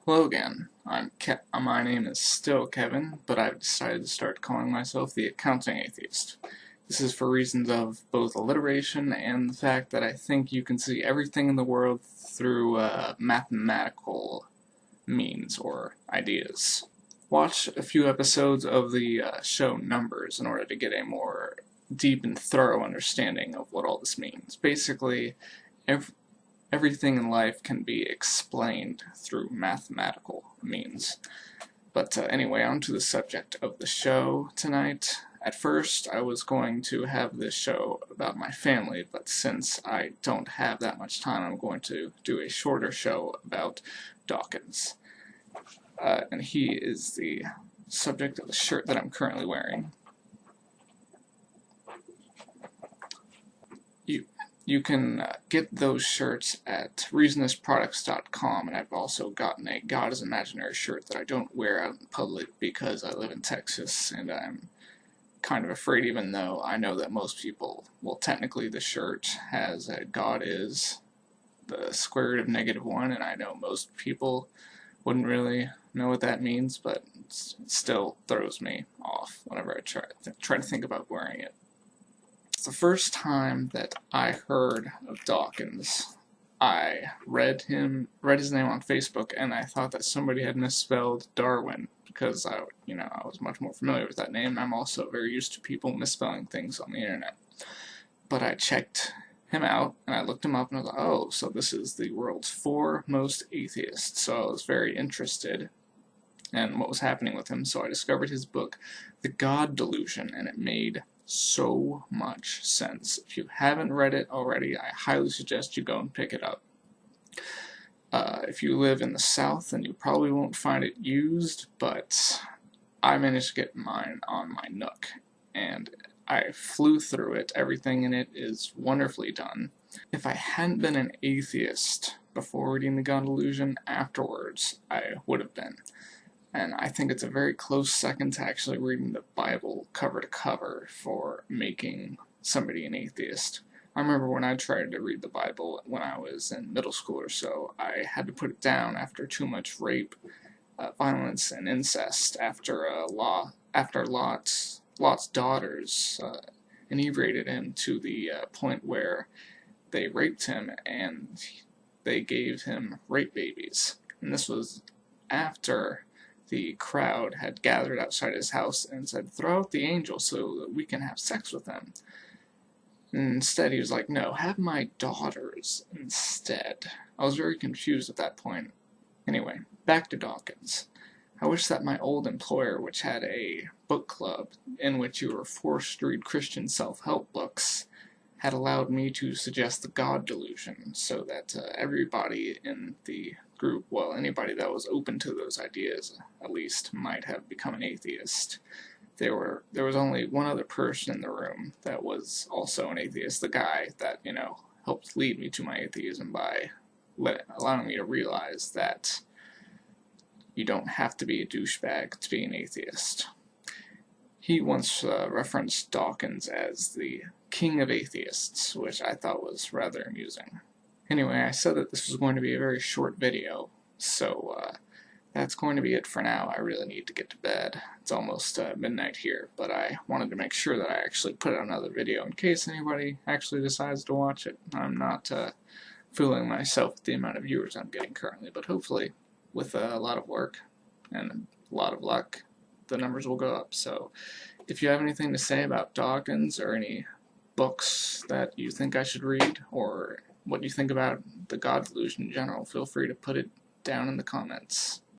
Hello again. My name is still Kevin, but I've decided to start calling myself the Accounting Atheist. This is for reasons of both alliteration and the fact that I think you can see everything in the world through mathematical means or ideas. Watch a few episodes of the show Numbers in order to get a more deep and thorough understanding of what all this means. Basically, everything in life can be explained through mathematical means. But anyway, on to the subject of the show tonight. At first, I was going to have this show about my family, but since I don't have that much time, I'm going to do a shorter show about Dawkins. And he is the subject of the shirt that I'm currently wearing. You can get those shirts at reasonlessproducts.com, and I've also gotten a God is Imaginary shirt that I don't wear out in public because I live in Texas, and I'm kind of afraid, even though I know that most people, well, technically the shirt has a God is the square root of -1, and I know most people wouldn't really know what that means, but it still throws me off whenever I try to think about wearing it. The first time that I heard of Dawkins, I read his name on Facebook, and I thought that somebody had misspelled Darwin because I was much more familiar with that name. I'm also very used to people misspelling things on the internet. But I checked him out, and I looked him up, and I was like, oh, so this is the world's foremost atheist. So I was very interested in what was happening with him. So I discovered his book, The God Delusion, and it made so much sense. If you haven't read it already, I highly suggest you go and pick it up. If you live in the South, then you probably won't find it used, but I managed to get mine on my Nook, and I flew through it. Everything in it is wonderfully done. If I hadn't been an atheist before reading The God Delusion, afterwards I would have been. And I think it's a very close second to actually reading the Bible cover to cover for making somebody an atheist. I remember when I tried to read the Bible when I was in middle school or so, I had to put it down after too much rape, violence, and incest after Lot's daughters inebriated him to the point where they raped him and they gave him rape babies. And this was after the crowd had gathered outside his house and said, throw out the angel so that we can have sex with them. And instead he was like, no, have my daughters instead. I was very confused at that point. Anyway, back to Dawkins. I wish that my old employer, which had a book club in which you were forced to read Christian self-help books, had allowed me to suggest the God Delusion so that everybody in the group, well, anybody that was open to those ideas, at least, might have become an atheist. There was only one other person in the room that was also an atheist, the guy that, helped lead me to my atheism by allowing me to realize that you don't have to be a douchebag to be an atheist. He once referenced Dawkins as the king of atheists, which I thought was rather amusing. Anyway, I said that this was going to be a very short video, so that's going to be it for now. I really need to get to bed. It's almost midnight here, but I wanted to make sure that I actually put out another video in case anybody actually decides to watch it. I'm not fooling myself with the amount of viewers I'm getting currently, but hopefully, with a lot of work and a lot of luck, the numbers will go up. So, if you have anything to say about Dawkins or any books that you think I should read, or what you think about the God Delusion in general, feel free to put it down in the comments.